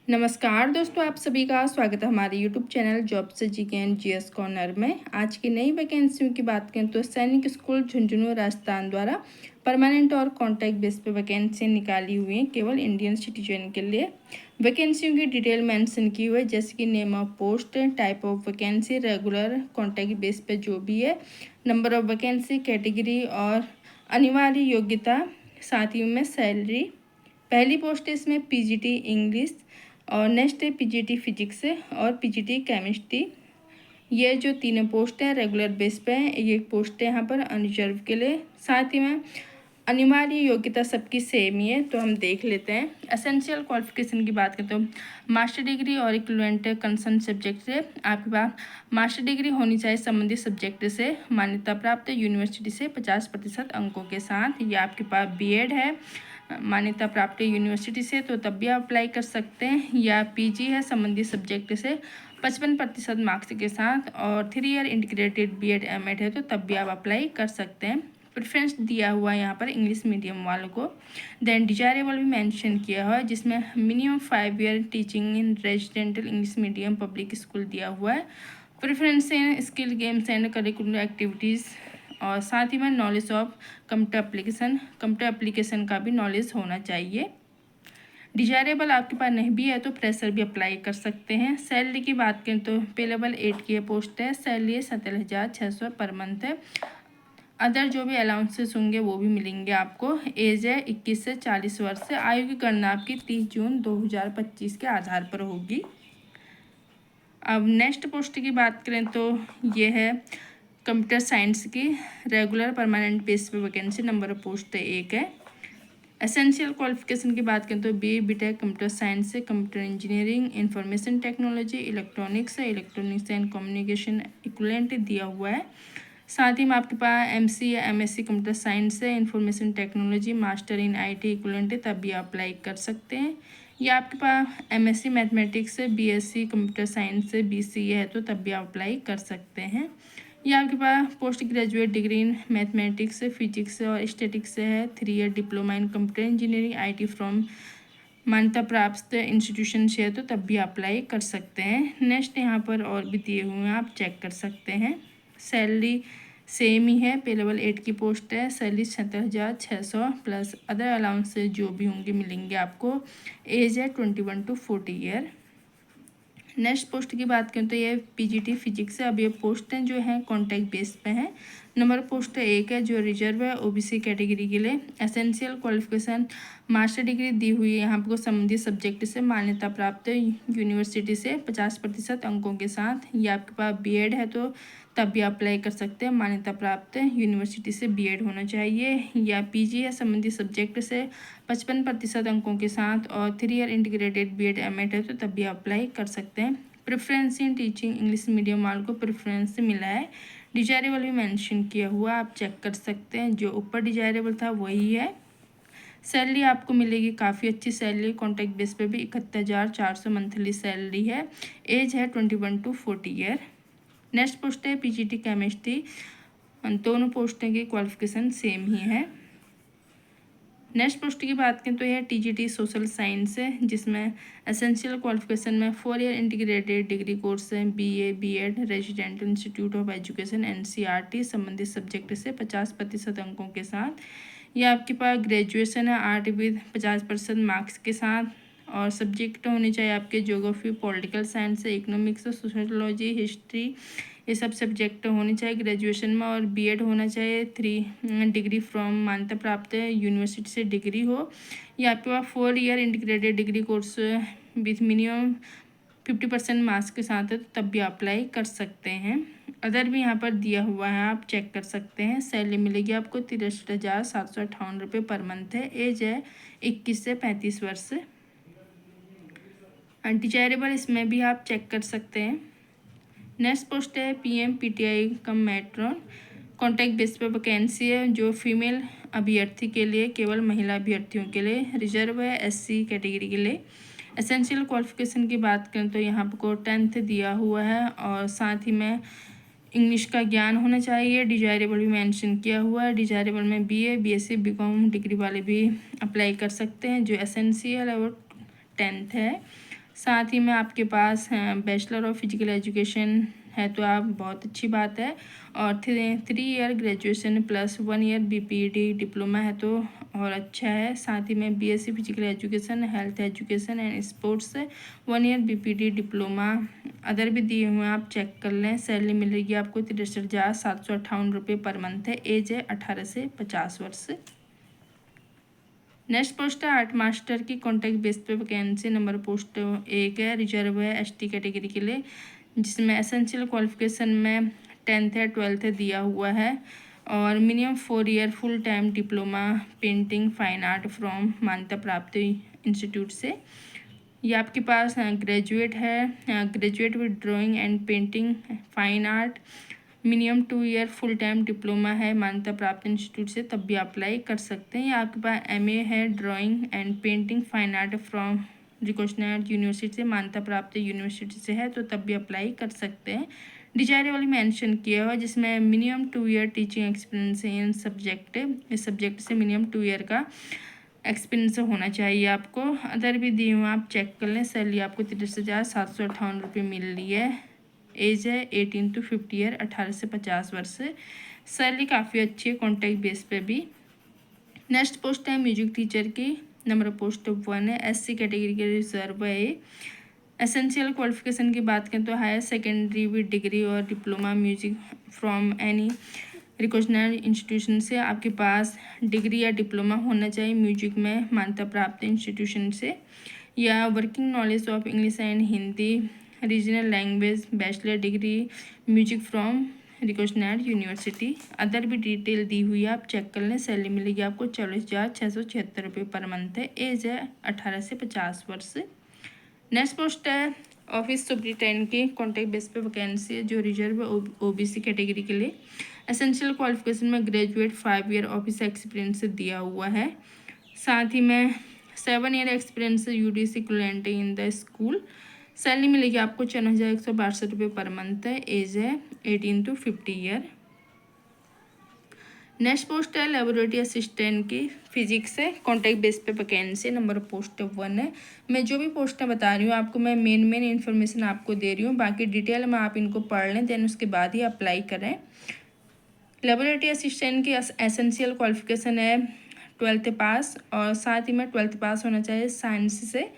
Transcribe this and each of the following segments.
नमस्कार दोस्तों, आप सभी का स्वागत है हमारे यूट्यूब चैनल जॉब से जीके एंड जीएस कॉर्नर में। आज की नई वैकेंसियों की बात करें तो सैनिक स्कूल झुंझुनू राजस्थान द्वारा परमानेंट और कॉन्ट्रैक्ट बेस पे वैकेंसी निकाली हुई हैं केवल इंडियन सिटीजन के लिए। वैकेंसियों की डिटेल मेंशन की हुई है, जैसे कि name of post, type of vacancy, regular contract base पे जो भी है, नंबर ऑफ वैकेंसी, कैटेगरी और अनिवार्य योग्यता, साथ ही में सैलरी। पहली पोस्ट है इसमें पीजीटी इंग्लिश और नेक्स्ट है पीजीटी फिजिक्स और पीजीटी केमिस्ट्री। ये जो तीनों पोस्ट हैं रेगुलर बेस पे हैं। ये पोस्ट है यहाँ पर अनरिजर्व के लिए। साथ ही में अनिवार्य योग्यता सबकी सेम ही है, तो हम देख लेते हैं। एसेंशियल क्वालिफिकेशन की बात करें तो मास्टर डिग्री और इक्विवेलेंट कंसर्न सब्जेक्ट से आपके पास मास्टर डिग्री होनी चाहिए संबंधित सब्जेक्ट से, मान्यता प्राप्त यूनिवर्सिटी से 50% अंकों के साथ। या आपके पास बीएड है मान्यता प्राप्त यूनिवर्सिटी से, तो तब भी आप अप्लाई कर सकते हैं। या पीजी है संबंधित सब्जेक्ट से 55% मार्क्स के साथ, और 3 ईयर इंटीग्रेटेड बीएड एमएड है तो तब भी आप अप्लाई कर सकते हैं। प्रेफरेंस दिया हुआ है यहाँ पर इंग्लिश मीडियम वालों को। देन डिजायरेबल भी मेंशन किया हुआ है, जिसमें minimum 5 year teaching in residential English medium public school दिया हुआ है। Preference in skill games and curricular activities, और साथ ही में नॉलेज ऑफ कंप्यूटर एप्लीकेशन का भी नॉलेज होना चाहिए। डिजायरेबल आपके पास नहीं भी है तो फ्रेशर भी अप्लाई कर सकते हैं। सैलरी की बात करें तो पे लेवल 8 की पोस्ट है, सैलरी 17,600 पर मंथ है। अदर जो भी अलाउंसेस होंगे वो भी मिलेंगे आपको। एज है 21 से 40 वर्ष से। आयु की गणना आपकी 30 जून 2025 के आधार पर होगी। अब नेक्स्ट पोस्ट की बात करें तो ये है कंप्यूटर साइंस की रेगुलर परमानेंट बेस पे वैकेंसी, नंबर ऑफ पोस्ट 1 है। एसेंशियल क्वालिफिकेशन की बात करें तो बीटेक कंप्यूटर साइंस से computer engineering, information technology, electronics and communication equivalent दिया हुआ है। साथ ही में आपके पास एमसी या एमएससी कंप्यूटर साइंस से information technology, master in IT equivalent है, तब भी आप अप्लाई कर सकते हैं। या आपके पास एमएससी मैथमेटिक्स से बीएससी कंप्यूटर साइंस से बीसीए है तो तब भी आप अप्लाई कर सकते हैं। या आपके पास post graduate degree in mathematics, physics और स्टैटिक्स से है, 3 year diploma in computer engineering IT from मान्यता प्राप्त इंस्टीट्यूशन से है तो तब भी अप्लाई कर सकते हैं। नेक्स्ट यहाँ पर और भी दिए हुए हैं, आप चेक कर सकते हैं। सैलरी सेम ही है, पे लेवल 8 की पोस्ट है, सैलरी 17,600 प्लस अदर अलाउंस जो भी होंगे मिलेंगे आपको। एज है 21 to 40 ईयर। नेक्स्ट पोस्ट की बात करें तो ये पीजीटी फिजिक्स है। अब ये पोस्टें जो हैं कॉन्टैक्ट बेस पे हैं। नंबर पोस्ट 1 है जो रिजर्व है ओबीसी कैटेगरी के लिए। एसेंशियल क्वालिफिकेशन मास्टर डिग्री दी हुई है यहाँ पर संबंधित सब्जेक्ट से, मान्यता प्राप्त यूनिवर्सिटी से 50% अंकों के साथ। या आपके पास बीएड है तो तब भी अप्लाई कर सकते हैं, मान्यता प्राप्त यूनिवर्सिटी से बीएड होना चाहिए। या पीजी है संबंधित सब्जेक्ट से 55% अंकों के साथ, और 3 ईयर इंटीग्रेटेड बीएड एमएड है तो तब भी अप्लाई कर सकते हैं। Preference in teaching English medium वालों को प्रेफरेंस मिला है। डिजायरेबल भी मेंशन किया हुआ, आप चेक कर सकते हैं। जो ऊपर डिजायरेबल था वही है। सैलरी आपको मिलेगी काफ़ी अच्छी सैलरी, कॉन्ट्रैक्ट बेस पे भी 71,400 मंथली सैलरी है। एज है 21 to 40 ईयर। नेक्स्ट पोस्ट है पीजीटी केमिस्ट्री। दोनों पोस्टें की क्वालिफिकेशन सेम ही है। नेक्स्ट पोस्ट की बात करें तो यह टीजीटी सोशल साइंस है, जिसमें एसेंशियल क्वालिफिकेशन में 4 ईयर इंटीग्रेटेड डिग्री कोर्स है, BA BEd residential institute of education NCERT संबंधित सब्जेक्ट से 50% अंकों के साथ। यह आपके पास ग्रेजुएशन है आर्ट विद 50% मार्क्स के साथ, और सब्जेक्ट होने चाहिए आपके geography, political science, economics, sociology, history, ये सब सब्जेक्ट होने चाहिए ग्रेजुएशन में। और बीएड होना चाहिए, 3 डिग्री फ्रॉम मान्यता प्राप्त यूनिवर्सिटी से डिग्री हो। या आपके पास 4 year integrated degree course with minimum 50% marks के साथ है तो तब भी अप्लाई कर सकते हैं। अदर भी यहाँ पर दिया हुआ है, आप चेक कर सकते हैं। सैलरी मिलेगी आपको 63,758 रुपये पर मंथ है। एज है 21 से 35 वर्ष। डिजायरेबल इसमें भी आप चेक कर सकते हैं। नेक्स्ट पोस्ट है पीएम पीटीआई कम मेट्रोन, कॉन्टैक्ट बेस पे वैकेंसी है जो फीमेल अभ्यर्थी के लिए, केवल महिला अभ्यर्थियों के लिए रिजर्व है, एससी कैटेगरी के लिए। एसेंशियल क्वालिफिकेशन की बात करें तो यहाँ को 10th दिया हुआ है, और साथ ही में इंग्लिश का ज्ञान होना चाहिए। डिजायरेबल भी मेंशन किया हुआ है। डिजायरेबल में बीए बीएससी बीकॉम डिग्री वाले भी अप्लाई कर सकते हैं। जो एसेंशियल है वो 10th है। साथ ही में आपके पास बैचलर ऑफ फिजिकल एजुकेशन है तो आप बहुत अच्छी बात है। और 3 year graduation plus 1 year BPED diploma है तो और अच्छा है। साथ ही में BSc physical education, health education and sports 1 year BPED diploma other भी दिए हुए हैं, आप चेक कर लें। सैलरी मिलेगी आपको 63,758 रुपये पर मंथ है। एज है 18 से 50 वर्ष। नेक्स्ट पोस्ट है आर्ट मास्टर की कॉन्टैक्ट बेस पे वैकेंसी। नंबर पोस्ट 1 है, रिजर्व है ST कैटेगरी के लिए, जिसमें एसेंशियल क्वालिफिकेशन में 10th है 12th है दिया हुआ है और minimum 4 year full time diploma painting fine art from मान्यता प्राप्त इंस्टीट्यूट से। ये आपके पास ग्रेजुएट है, graduate with drawing and painting fine art, minimum 2 year full time diploma है मान्यता प्राप्त इंस्टीट्यूट से, तब भी अप्लाई कर सकते हैं। या आपके पास MA है drawing and painting fine art from recognised university से, मान्यता प्राप्त यूनिवर्सिटी से है तो तब भी अप्लाई कर सकते हैं। डिजायरेबल मेंशन किया हुआ जिसमें minimum 2 year teaching experience in subject, इस सब्जेक्ट से मिनिमम 2 ईयर का एक्सपीरियंस होना चाहिए आपको। अदर भी दिए हुए आप चेक कर लें। सैलरी आपको 63,758 रुपये मिल रही है। एज है 18 to 50 ईयर, 18 से 50 वर्ष। सैलरी काफ़ी अच्छी है कॉन्टैक्ट बेस पे भी। नेक्स्ट पोस्ट है म्यूजिक टीचर की। नंबर पोस्ट 1 है, SC कैटेगरी के रिजर्व है। एसेंशियल क्वालिफिकेशन की बात करें तो हायर सेकेंडरी विद डिग्री और diploma music from any recognised institution से, आपके पास डिग्री या डिप्लोमा होना चाहिए म्यूजिक में मान्यता प्राप्त इंस्टीट्यूशन से, या working knowledge of English and Hindi regional language, bachelor degree music from recognised university. Other भी डिटेल दी हुई है, आप चेक कर लें। सैलरी मिलेगी आपको 40,676 रुपये पर मंथ है। एज है 18 से 50 वर्ष। नेक्स्ट पोस्ट है ऑफिस सुपरिटेंडेंट की कॉन्टैक्ट बेस पे वैकेंसी है, जो रिजर्व OBC कैटेगरी के लिए। एसेंशियल क्वालिफिकेशन में ग्रेजुएट 5 ईयर ऑफिस एक्सपीरियंस दिया हुआ है। साथ ही में 7 year experience UDC equivalent in the school. Salary मिलेगी आपको 54,162 रुपये पर मंथ है। एज है 18 to 50 ईयर। नेक्स्ट पोस्ट है लेबोरेटरी असिस्टेंट की फिजिक्स है, कॉन्टैक्ट बेस पे वैकेंसी। नंबर पोस्ट 1 है। मैं जो भी पोस्टें बता रही हूँ आपको, मैं मेन इन्फॉर्मेशन आपको दे रही हूँ, बाकी डिटेल में आप इनको पढ़ लें, देन उसके बाद ही अप्लाई करें। लेबोरेटरी असिस्टेंट की एसेंशियल क्वालिफिकेशन है 12th पास, और साथ ही में 12th पास होना चाहिए साइंस से।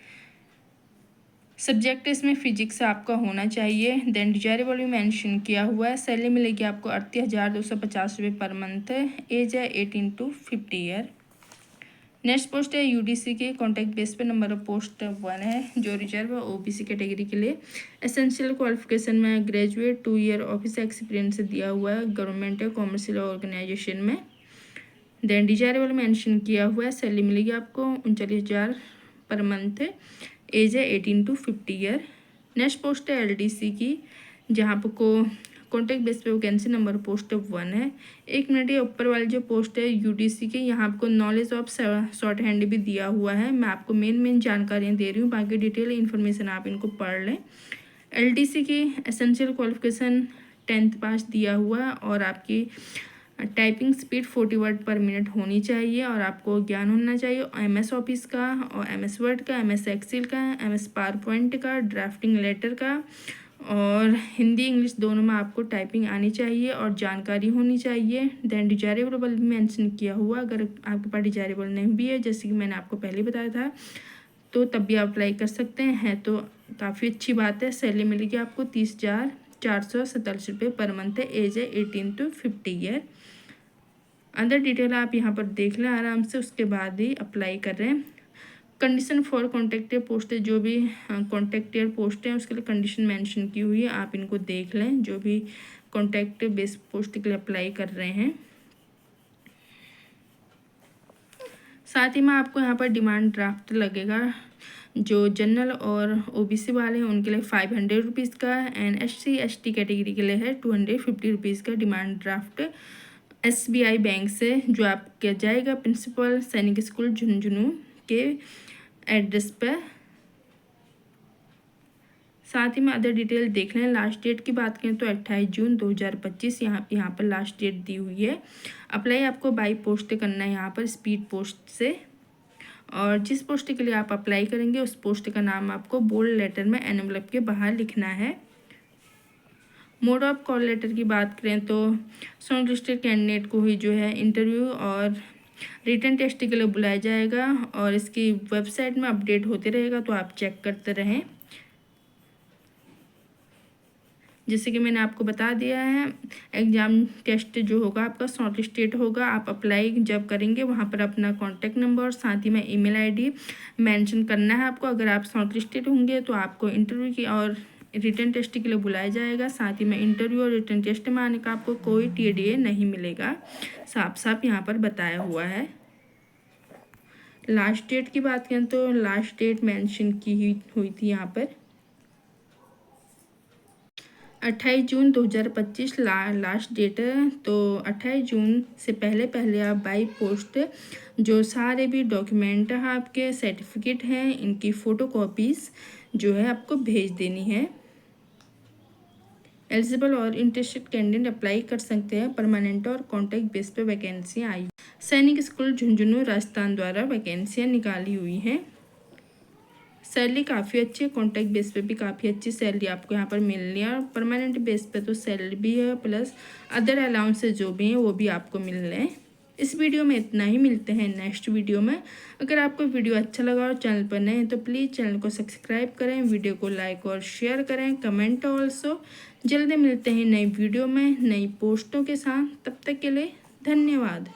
सब्जेक्ट इसमें फिजिक्स आपका होना चाहिए। देन डिजायरेबल भी मेंशन किया हुआ है। सैलरी मिलेगी आपको 38,250 रुपये पर मंथ है। एज है 18 to 50 ईयर। नेक्स्ट पोस्ट है UDC के कॉन्टैक्ट बेस पे। नंबर पोस्ट 1 है, जो रिजर्व OBC कैटेगरी के लिए। एसेंशियल क्वालिफिकेशन में ग्रेजुएट 2 ईयर ऑफिस एक्सपीरियंस दिया हुआ है गवर्नमेंट कॉमर्शियल ऑर्गेनाइजेशन में। देन डिजायरेबल मेंशन किया हुआ है। सैलरी मिलेगी आपको 39,000 पर मंथ है। एज है 18 to 50 ईयर। नेक्स्ट पोस्ट है LDC की, जहाँ पर कॉन्टैक्ट बेस पे वैकेंसी। नंबर पोस्ट 1 है। 1 मिनट, ये ऊपर वाली जो पोस्ट है UDC के, यहाँ आपको नॉलेज ऑफ शॉर्ट हैंड भी दिया हुआ है। मैं आपको मेन जानकारियाँ दे रही हूँ, बाकी डिटेल इन्फॉर्मेशन आप इनको पढ़ लें। LDC की एसेंशियल क्वालिफिकेशन 10th पास दिया हुआ है, और आपकी टाइपिंग स्पीड 40 वर्ड पर मिनट होनी चाहिए, और आपको ज्ञान होना चाहिए MS ऑफिस का, और MS वर्ड का, MS एक्सेल का, MS पावर पॉइंट का, ड्राफ्टिंग लेटर का, और हिंदी इंग्लिश दोनों में आपको टाइपिंग आनी चाहिए और जानकारी होनी चाहिए। देन डिजायरेबल भी मेंशन किया हुआ, अगर आपके पास डिजायरेबल नहीं भी है, जैसे कि मैंने आपको पहले बताया था, तो तब भी आप अप्लाई कर सकते हैं, तो काफ़ी अच्छी बात है। सैलरी मिलेगी आपको 30,447 रुपये पर मंथ है। एज है 18 to 50 ईयर। अदर डिटेल आप यहाँ पर देख लें आराम से, उसके बाद ही अप्लाई कर रहे हैं। कंडीशन फॉर कॉन्ट्रैक्टर पोस्ट है, जो भी कॉन्ट्रैक्टर पोस्ट है उसके लिए कंडीशन मेंशन की हुई है, आप इनको देख लें जो भी कॉन्ट्रैक्ट बेस पोस्ट के लिए अप्लाई कर रहे हैं। साथ ही में आपको यहाँ पर डिमांड ड्राफ्ट लगेगा। जो जनरल और OBC वाले हैं उनके लिए 500 रुपीज़ का, एंड SC ST कैटेगरी के लिए है 250 रुपीज़ का डिमांड ड्राफ्ट SBI बैंक से, जो आपके जाएगा प्रिंसिपल सैनिक स्कूल झुंझुनू के एड्रेस पर। साथ ही में अदर डिटेल देख लें। लास्ट डेट की बात करें तो 28 जून 2025 यहाँ पर लास्ट डेट दी हुई है। अप्लाई आपको बाई पोस्ट करना है यहाँ पर, स्पीड पोस्ट से, और जिस पोस्ट के लिए आप अप्लाई करेंगे उस पोस्ट का नाम आपको बोल्ड लेटर में एनवलप के बाहर लिखना है। मोड ऑफ कॉल लेटर की बात करें तो शॉर्ट लिस्टेड कैंडिडेट को ही जो है इंटरव्यू और रिटन टेस्ट के लिए बुलाया जाएगा और इसकी वेबसाइट में अपडेट होते रहेगा, तो आप चेक करते रहें। जैसे कि मैंने आपको बता दिया है, एग्ज़ाम टेस्ट जो होगा आपका शॉर्ट लिस्टेड होगा। आप अप्लाई जब करेंगे वहाँ पर अपना कॉन्टैक्ट नंबर और साथ ही में ईमेल आईडी मेंशन करना है आपको। अगर आप शॉर्ट लिस्टेड होंगे तो आपको इंटरव्यू की और रिटन टेस्ट के लिए बुलाया जाएगा। साथ ही में इंटरव्यू और रिटन टेस्ट में आने का आपको कोई TDA नहीं मिलेगा, साफ साफ यहाँ पर बताया हुआ है। लास्ट डेट की बात करें तो लास्ट डेट मेंशन की हुई थी यहाँ पर 28 जून 2025 लास्ट डेट है। तो 28 जून से पहले पहले आप बाई पोस्ट जो सारे भी डॉक्यूमेंट हैं आपके सर्टिफिकेट हैं, इनकी फ़ोटोकॉपीज़ जो है आपको भेज देनी है। एलिजिबल और इंटरेस्टेड कैंडिडेट अप्लाई कर सकते हैं। परमानेंट और कॉन्ट्रैक्ट बेस पे वैकेंसियाँ आई। सैनिक स्कूल झुंझुनू राजस्थान द्वारा वैकेंसियाँ निकाली हुई हैं। सैलरी काफ़ी अच्छी है, कॉन्ट्रैक्ट बेस पे भी काफ़ी अच्छी सैलरी आपको यहाँ पर मिल रही है और परमानेंट बेस पे तो सैलरी भी है, प्लस अदर अलाउंसेस जो भी हैं वो भी आपको मिल रहे हैं। इस वीडियो में इतना ही, मिलते हैं नेक्स्ट वीडियो में। अगर आपको वीडियो अच्छा लगा और चैनल पर नए हैं तो प्लीज़ चैनल को सब्सक्राइब करें, वीडियो को लाइक और शेयर करें, कमेंट ऑल्सो। जल्दी मिलते हैं नई वीडियो में नई पोस्टों के साथ, तब तक के लिए धन्यवाद।